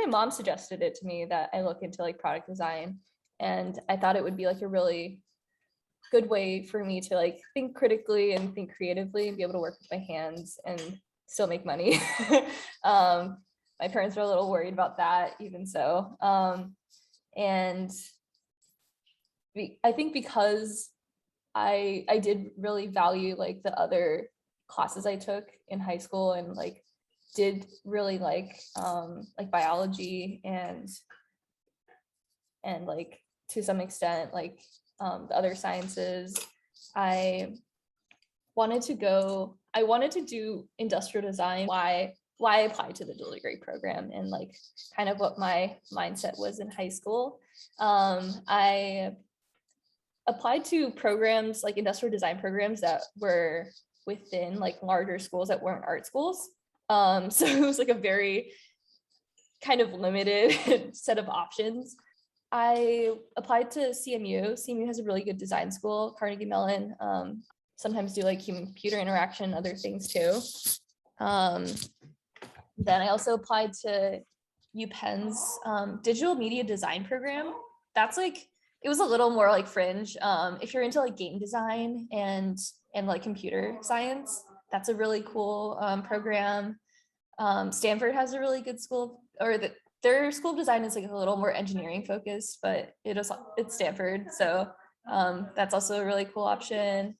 mom suggested it to me that I look into like product design, and I thought it would be like a really good way for me to like think critically and think creatively and be able to work with my hands and still make money. My parents were a little worried about that, even so. And I think because I did really value like the other classes I took in high school, and like did really like biology and like to some extent like the other sciences. I wanted to do industrial design. Why I applied to the dual degree program, and like kind of what my mindset was in high school. I applied to programs like industrial design programs that were within like larger schools that weren't art schools. So it was like a very kind of limited set of options. I applied to CMU. CMU has a really good design school, Carnegie Mellon. Sometimes do like human computer interaction, other things too. Then I also applied to UPenn's digital media design program. That's like, it was a little more like fringe. If you're into like game design and like computer science, that's a really cool program. Stanford has a really good school, or their school of design is like a little more engineering focused, but it's Stanford, so that's also a really cool option.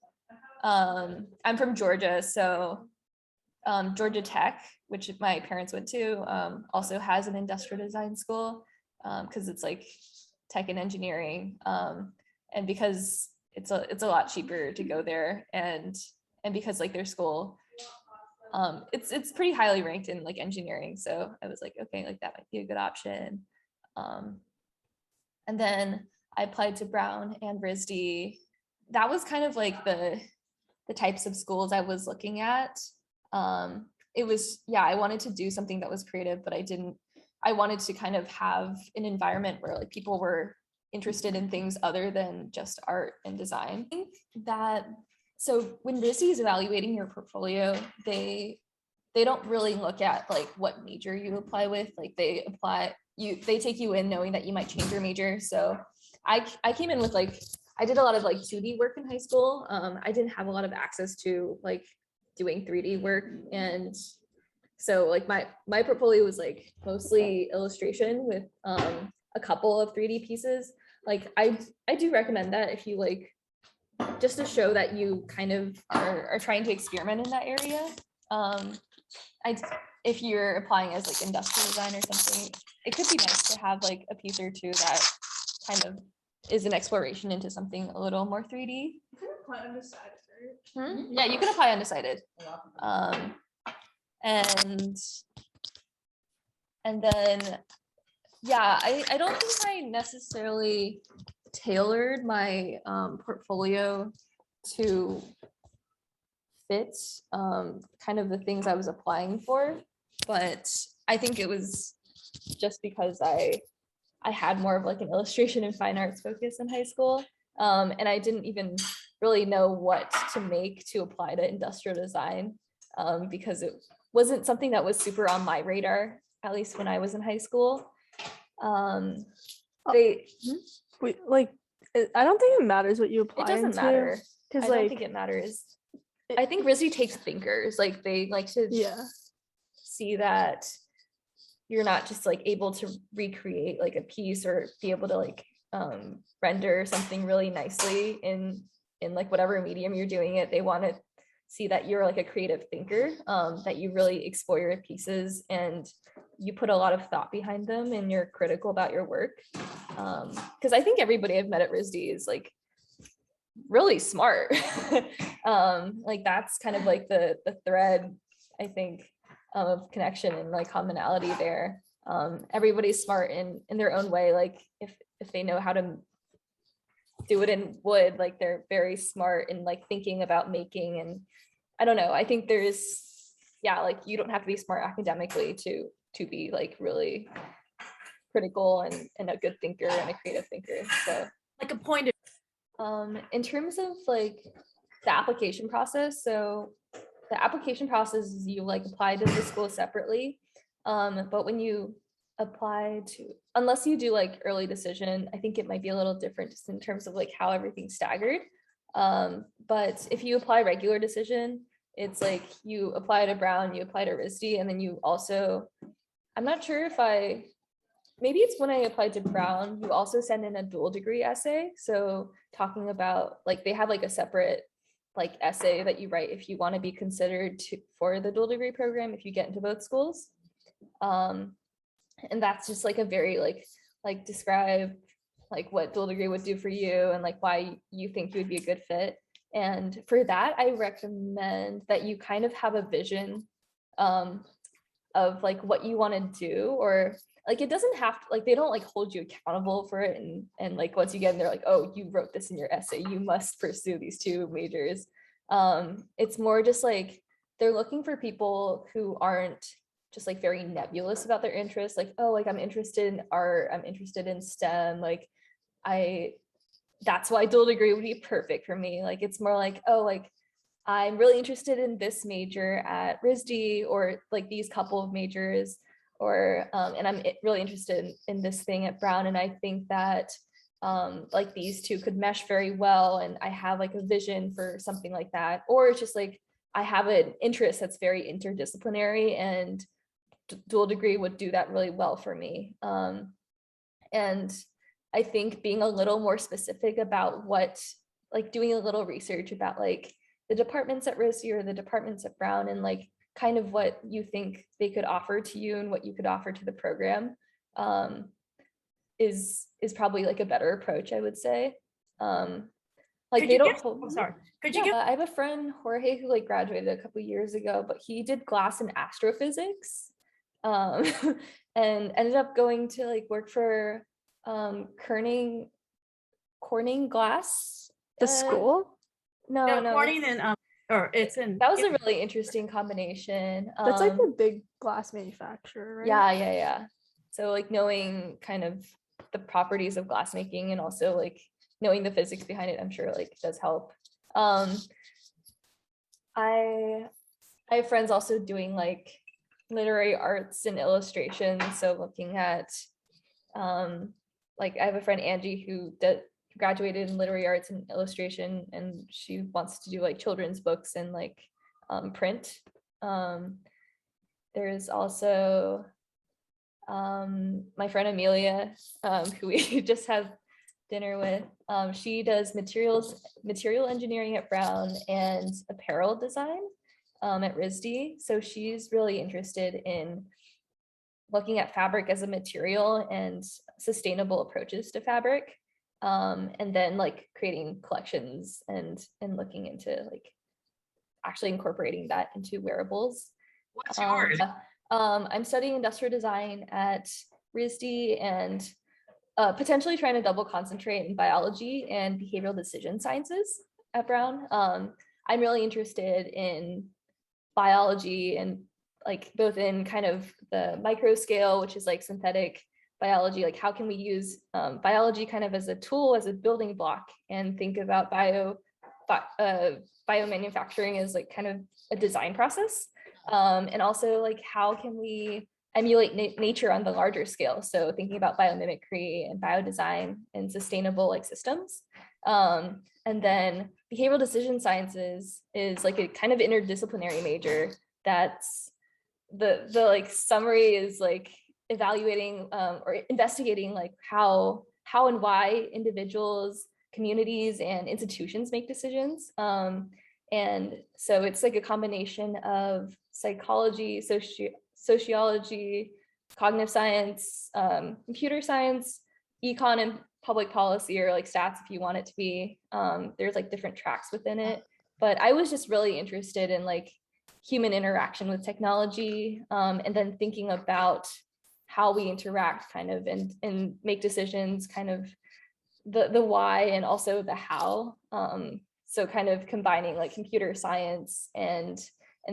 I'm from Georgia, so Georgia Tech, which my parents went to, also has an industrial design school, because it's like tech and engineering, and because it's a lot cheaper to go there, and because like their school, it's pretty highly ranked in like engineering, so I was like, okay, like that might be a good option. And then I applied to Brown and RISD. That was kind of like the types of schools I was looking at. It was, yeah, I wanted to do something that was creative, but I wanted to kind of have an environment where like people were interested in things other than just art and design. I think that, so when RISD is evaluating your portfolio, they don't really look at like what major you apply with. Like they take you in knowing that you might change your major. So I came in with like, I did a lot of like 2D work in high school. I didn't have a lot of access to like doing 3D work, and so like my portfolio was like mostly illustration with a couple of 3D pieces. Like I do recommend that if you like, just to show that you kind of are trying to experiment in that area. If you're applying as like industrial design or something, it could be nice to have like a piece or two that kind of is an exploration into something a little more 3D. You can apply undecided, right? Yeah, you can apply undecided. And then, yeah, I don't think I necessarily tailored my portfolio to fit kind of the things I was applying for, but I think it was just because I had more of like an illustration and fine arts focus in high school, and I didn't even really know what to make to apply to industrial design, because it wasn't something that was super on my radar, at least when I was in high school. Like, I don't think it matters what you apply. It doesn't matter. I like, don't think it matters. I think RISD takes thinkers. Like they like to see that you're not just like able to recreate like a piece or be able to like render something really nicely in like whatever medium you're doing it. They want to see that you're like a creative thinker, that you really explore your pieces and you put a lot of thought behind them and you're critical about your work. Because I think everybody I've met at RISD is like really smart. Like that's kind of like the thread, I think, of connection and like commonality there. Everybody's smart in their own way. Like if they know how to do it in wood, like they're very smart in like thinking about making. And I don't know, I think there's, yeah, like you don't have to be smart academically to be like really critical and a good thinker and a creative thinker. So like a point in terms of like the application process, so the application process is you like apply to the school separately, but when you apply to, unless you do like early decision, I think it might be a little different just in terms of like how everything's staggered. But if you apply regular decision, it's like you apply to Brown, you apply to RISD, and then you also, I'm not sure if maybe it's when I applied to Brown, you also send in a dual degree essay. So talking about like, they have like a separate like essay that you write if you want to be considered for the dual degree program, if you get into both schools. And that's just like a very like describe like what dual degree would do for you and like why you think you would be a good fit. And for that, I recommend that you kind of have a vision of like what you want to do, or like it doesn't have to, like they don't like hold you accountable for it, and like once you get in, they're like, oh, you wrote this in your essay, you must pursue these two majors. It's more just like they're looking for people who aren't just like very nebulous about their interests, like, oh, like I'm interested in art, I'm interested in STEM, like that's why dual degree would be perfect for me. Like it's more like, oh, like I'm really interested in this major at RISD, or like these couple of majors, or and I'm really interested in this thing at Brown, and I think that like these two could mesh very well, and I have like a vision for something like that. Or it's just like I have an interest that's very interdisciplinary, and dual degree would do that really well for me. And I think being a little more specific about what, like doing a little research about like the departments at RISD or the departments at Brown, and like kind of what you think they could offer to you and what you could offer to the program is probably like a better approach, I would say. Like Could they you don't give, hold, oh, sorry. Could you yeah, give, I have a friend, Jorge, who like graduated a couple years ago, but he did glass and astrophysics, and ended up going to like work for Corning Glass. The school? No, Corning and or it's in, that was a really interesting combination. That's like the big glass manufacturer, right? Yeah. So like knowing kind of the properties of glassmaking, and also like knowing the physics behind it, I'm sure like does help. I have friends also doing like literary arts and illustration. So looking at like I have a friend, Angie, who graduated in literary arts and illustration, and she wants to do like children's books and like print. There's also my friend Amelia, who we just had dinner with. She does material engineering at Brown and apparel design at RISD. So she's really interested in looking at fabric as a material and sustainable approaches to fabric, and then like creating collections and looking into like actually incorporating that into wearables. what's yours? I'm studying industrial design at RISD, and potentially trying to double concentrate in biology and behavioral decision sciences at Brown. I'm really interested in biology, and like both in kind of the micro scale, which is like synthetic biology, like how can we use biology kind of as a tool, as a building block, and think about biomanufacturing as like kind of a design process, and also like how can we emulate nature on the larger scale, so thinking about biomimicry and biodesign and sustainable like systems. And then behavioral decision sciences is like a kind of interdisciplinary major. That's the like summary is like evaluating or investigating like how and why individuals, communities, and institutions make decisions. And so it's like a combination of psychology, sociology, cognitive science, computer science, econ, and public policy, or like stats if you want it to be. There's like different tracks within it, but I was just really interested in like human interaction with technology, and then thinking about how we interact kind of and make decisions, kind of the why and also the how. So kind of combining like computer science and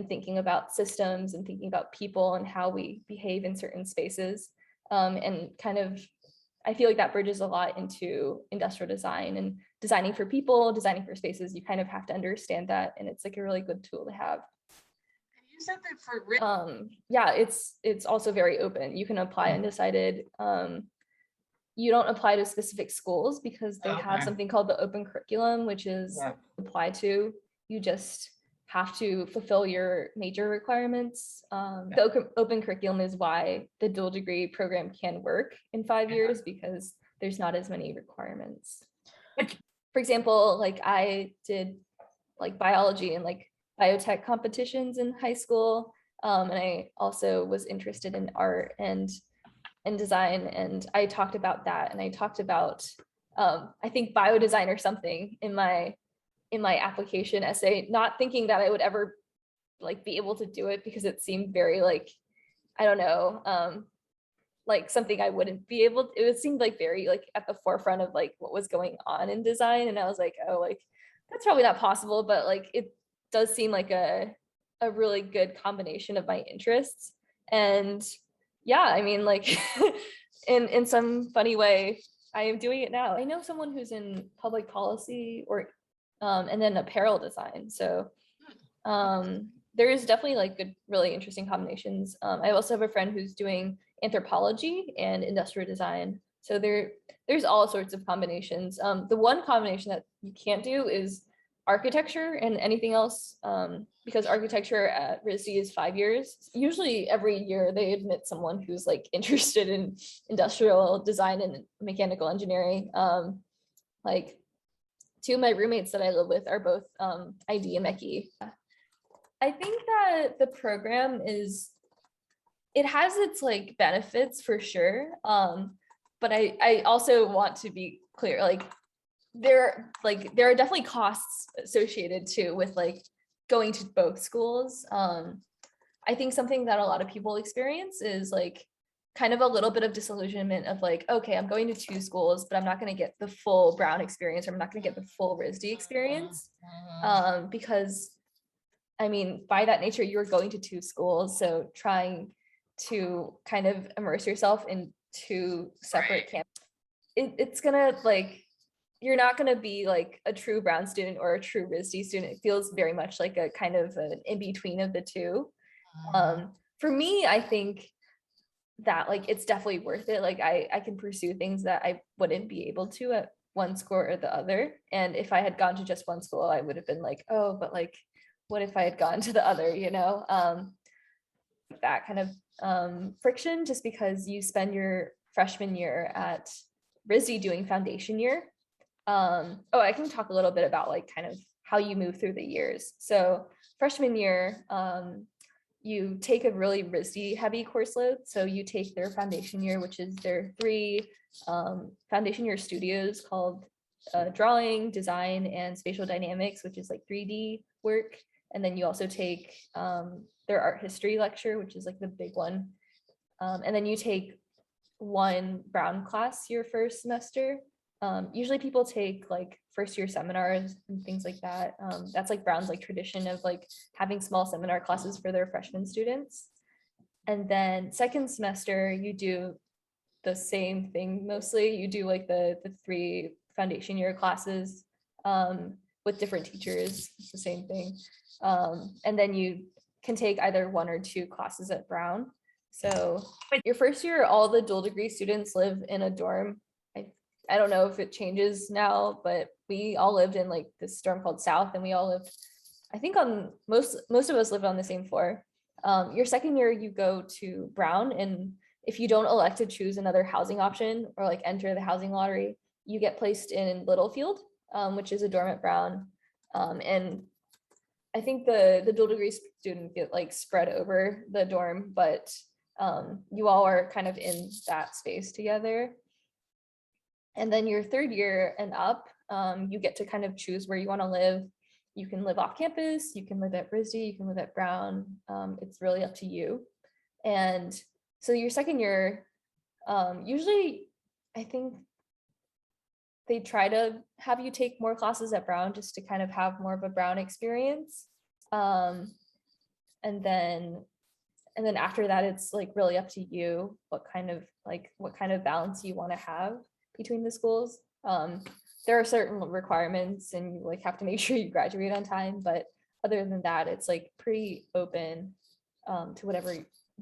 thinking about systems and thinking about people and how we behave in certain spaces, and kind of I feel like that bridges a lot into industrial design and designing for people, designing for spaces. You kind of have to understand that, and it's like a really good tool to have. Have You said that for yeah, it's also very open. You can apply undecided. You don't apply to specific schools because they have something called the open curriculum, which is apply to. You just have to fulfill your major requirements. The open curriculum is why the dual degree program can work in 5 years because there's not as many requirements. For example, like I did like biology and like biotech competitions in high school. And I also was interested in art and design. And I talked about that. And I talked about, I think biodesign or something in my application essay, not thinking that I would ever like be able to do it because it seemed very like, I don't know, like something I wouldn't be able to, it seemed like very like at the forefront of like what was going on in design. And I was like, oh, like that's probably not possible, but like it does seem like a really good combination of my interests. And yeah, I mean, like in some funny way, I am doing it now. I know someone who's in public policy or and then apparel design. So there is definitely like good, really interesting combinations. I also have a friend who's doing anthropology and industrial design. So there's all sorts of combinations. The one combination that you can't do is architecture and anything else, because architecture at RISD is 5 years. Usually every year they admit someone who's like interested in industrial design and mechanical engineering. Like 2 of my roommates that I live with are both ID and Mechie. I think that the program it has its like benefits for sure. But I also want to be clear, like there are definitely costs associated too with like going to both schools. I think something that a lot of people experience is like kind of a little bit of disillusionment of like, okay, I'm going to 2 schools, but I'm not going to get the full Brown experience, or I'm not going to get the full RISD experience. Because I mean, by that nature, you're going to 2 schools. So trying to kind of immerse yourself in 2 separate camps, it's gonna like, you're not gonna be like a true Brown student or a true RISD student. It feels very much like a kind of an in-between of the 2. For me, I think that like it's definitely worth it. Like I can pursue things that I wouldn't be able to at one school or the other. And if I had gone to just one school, I would have been like, oh, but like, what if I had gone to the other, you know? That kind of friction, just because you spend your freshman year at RISD doing foundation year. Oh, I can talk a little bit about like kind of how you move through the years. So freshman year, you take a really RISD heavy course load. So you take their foundation year, which is their 3 foundation year studios called drawing, design, and spatial dynamics, which is like 3D work. And then you also take their art history lecture, which is like the big one. And then you take 1 Brown class your first semester. Usually people take like first year seminars and things like that. That's like Brown's like tradition of like having small seminar classes for their freshman students. And then second semester, you do the same thing mostly. You do like the 3 foundation year classes with different teachers. It's the same thing. And then you can take either 1 or 2 classes at Brown. So your first year, all the dual degree students live in a dorm. I don't know if it changes now, but we all lived in like this dorm called South, and we all lived, I think on most of us lived on the same floor. Your second year, you go to Brown, and if you don't elect to choose another housing option or like enter the housing lottery, you get placed in Littlefield, which is a dorm at Brown. And I think the dual degree student get like spread over the dorm, but you all are kind of in that space together. And then your third year and up, you get to kind of choose where you want to live. You can live off campus, you can live at RISD, you can live at Brown. It's really up to you. And so your second year, usually I think they try to have you take more classes at Brown just to kind of have more of a Brown experience. And then after that, it's like really up to you what kind of balance you want to have between the schools. There are certain requirements and you like have to make sure you graduate on time, but other than that, it's like pretty open. to whatever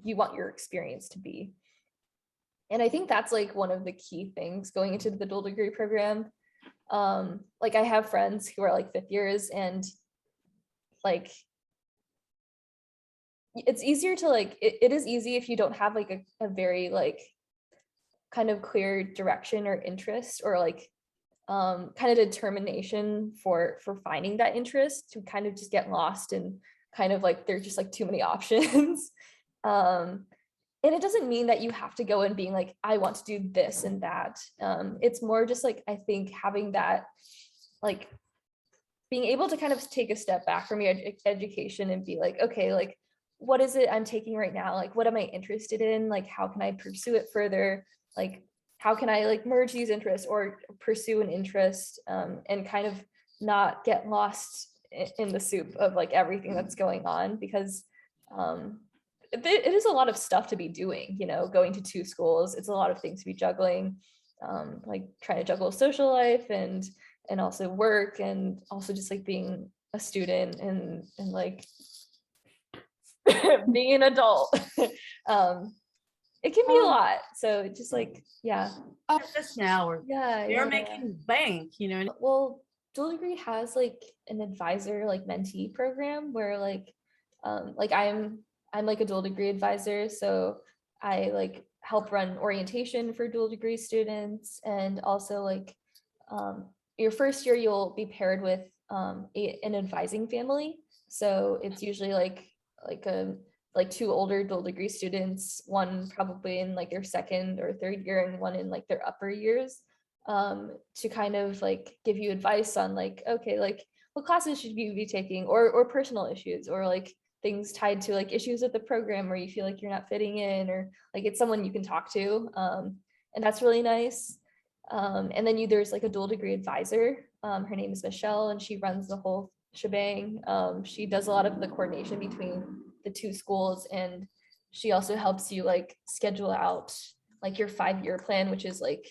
you want your experience to be. And I think that's like one of the key things going into the dual degree program. Like I have friends who are like 5th years, and like it's easier to like, it is easy if you don't have like a very like kind of clear direction or interest, or like kind of determination for finding that interest, to kind of just get lost and kind of like there's just like too many options. And it doesn't mean that you have to go in being like, I want to do this and that. It's more just like, I think having that, like being able to kind of take a step back from your education and be like, okay, like, what is it I'm taking right now? Like, what am I interested in? Like, how can I pursue it further? Like, how can I like merge these interests or pursue an interest, and kind of not get lost in the soup of like everything that's going on, because it is a lot of stuff to be doing, you know, going to 2 schools. It's a lot of things to be juggling, like trying to juggle social life and also work, and also just like being a student and like being an adult. It can be a lot. So it just like, yeah. This now, or they're making bank, you know. Well, dual degree has like an advisor, like mentee program where like I'm like a dual degree advisor. So I like help run orientation for dual degree students, and also like your first year you'll be paired with an advising family. So it's usually like 2 older dual degree students, one probably in like their 2nd or 3rd year, and one in like their upper years, to kind of like give you advice on like, okay, like what classes should you be taking, or personal issues, or like things tied to like issues with the program where you feel like you're not fitting in, or like it's someone you can talk to, and that's really nice. And then there's like a dual degree advisor. Her name is Michelle, and she runs the whole shebang. She does a lot of the coordination between the 2 schools, and she also helps you like schedule out like your 5-year plan, which is like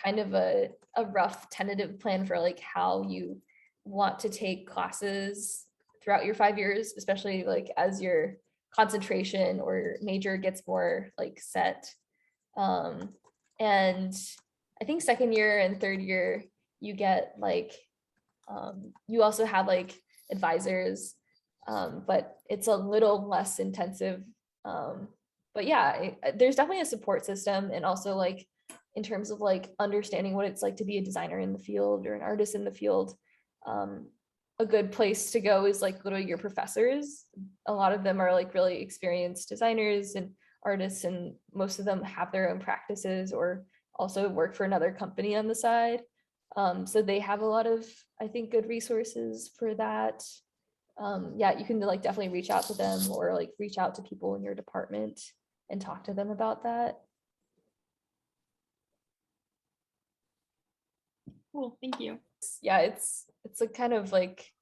kind of a rough tentative plan for like how you want to take classes throughout your 5 years, especially like as your concentration or major gets more like set. And I think 2nd year and 3rd year you get like you also have like advisors, but it's a little less intensive. But yeah, there's definitely a support system, and also like in terms of like understanding what it's like to be a designer in the field or an artist in the field. A good place to go is like literally your professors. A lot of them are like really experienced designers and artists, and most of them have their own practices or also work for another company on the side. So they have a lot of, I think, good resources for that. Yeah, you can like definitely reach out to them, or like reach out to people in your department and talk to them about that. Cool, thank you. Yeah, it's a kind of like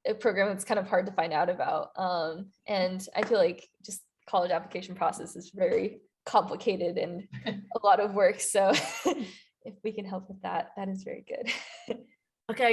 a program that's kind of hard to find out about. And I feel like just college application process is very complicated and a lot of work. So if we can help with that, that is very good. Okay, I know